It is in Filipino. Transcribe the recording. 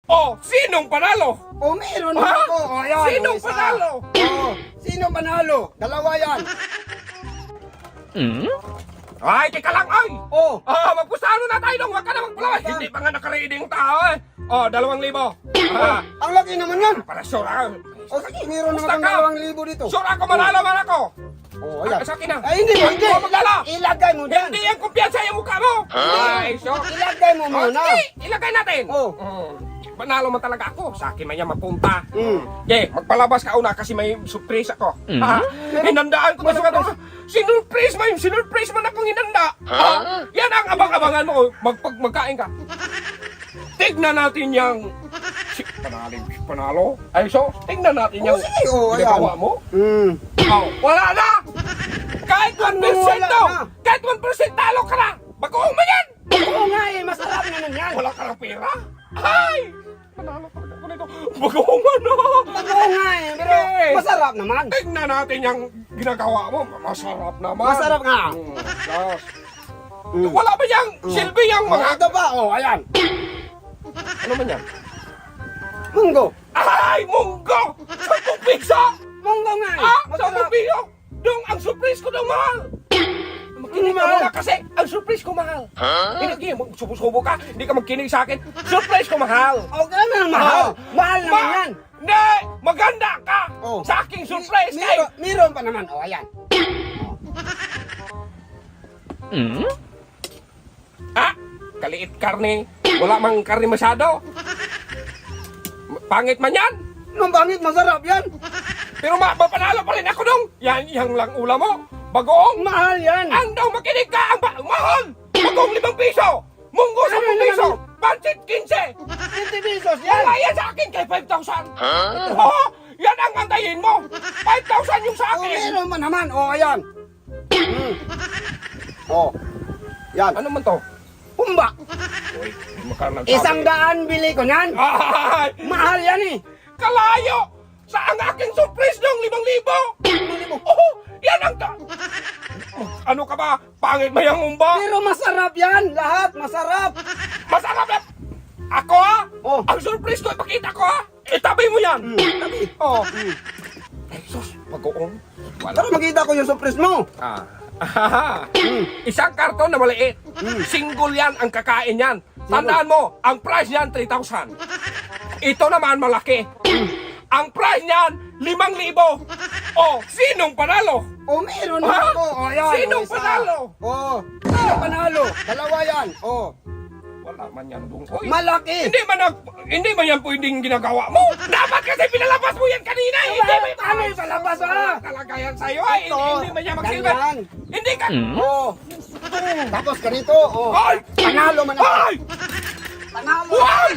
Oh, sinong panalo? Oh, meron Ha? ako. Oh, ayan. Sinong isa. panalo? Oh, sinong panalo? Dalawa yan. Ay, teka lang, ay! Oh, Magpusano na tayo dong, wag ka na magpalaway. Hindi pa nga nakareading tao eh. Oh, 2,000. ang laki naman yan. Para sure ah. Oh, sige, meron Basta naman ka. kang 2,000 dito. Sure ako, manalo man ako. Oh, ayan. Sa akin na. Ay, hindi mo, hindi. Ako maglala. Ilagay mo dyan. Hindi yung kumpiyansa yung mukha mo. Ay, sure. Ilagay mo Oh, muna. sige, ilagay natin. Oh. Panalo man talaga ako. Sa akin man yan mapunta. Mm. Okay, magpalabas ka una kasi may surprise ako. Ha? Hinandaan ko na sa kanila. Sinurprise man akong hinanda. Ha? Yan ang abang-abangan mo. Magkain ka. Tignan natin yung... Panalo? Ay, so, tignan natin yung... Oh, sige, oh, ayan. ginagawa mo. Oh, wala na! Kahit 1% wala to! na? Kahit 1% talo ka na! Bagoong mo yan! Oo nga eh, masarap naman yan. Wala ka ng pera? Ay! Panalo talaga ako nito. Bagoong ano? Oo nga eh, pero Eh. masarap naman. Tignan natin yung ginagawa mo. Masarap naman. Masarap nga. Yes. Wala ba yung silbi yung mga... Ito pa, oh, ayan. Ano man yan? Munggo. Ay! Munggo! 10 piso! Munggo nga eh. Ah! 10 Masarap. piso! Dong, ang surprise ko daw mahal! Makinig ka muna kasi ang surprise ko mahal. Hindi, subo ka. Hindi ka magkinig sa akin. Surprise ko mahal. Okay naman, mahal. Mahal naman yan. Hindi! Maganda ka! Oh. Sa aking surprise! Meron pa naman, oh, ayan. Ah! Kaliit karne. Wala mang karne masyado. Pangit man yan. Nung bangit, masarap yan. Pero mapanalo pa rin ako dong. Yan lang ulam mo. Bagoong. Mahal yan. Ang daw makinig ka. Ang mahal. Bagoong 5 piso. Munggo 10 Ano piso. naman? Pancit 15. 50 pesos yan. Wala yan sa akin kay 5,000. Oo. Yan ang antayin mo. 5,000 yung sa Oh, akin. meron pa naman, oh, ayan. Oh, yan. Ano man to? Humba. Uy, makalang 100 bili ko niyan. Ay! Mahal yan eh. Kalayo! Sa ang aking surprise nung 5,000! Oo! Yan ang... Ano ka ba? Pangit ba yung umba? Pero masarap yan. Lahat, masarap. Masarap na... Ako ha? Oh. Ang surprise ko, ipakita ko ha? Itabi mo yan! Tabi. Oh. Ay, sus, mag-uong. Wala. Para makita ko yung surprise mo. Isang karton na maliit. Single yan ang kakain yan. Tandaan mo, ang price niyan 3,000. Ito naman malaki. Ang price niyan 5,000. Oh, sinong panalo? Oh, meron Ha? ako. Oh, ayan. Sinong oh, isa. panalo? Oh, sinong panalo? Dalawa yan. Oh, Wala man yan dong. Uy, malaki. hindi man yan pwedeng ginagawa mo. Dapat kasi pinalabas mo yan kanina. Hindi mo Paano yung palabas ah? talaga yan sa'yo. Ay, Ito, hindi man yan magsilbi. ganyan. Hindi ka... Oh. Tapos ganito, oh. Ay! Panalo man ako. Ay! Panalo. Ay!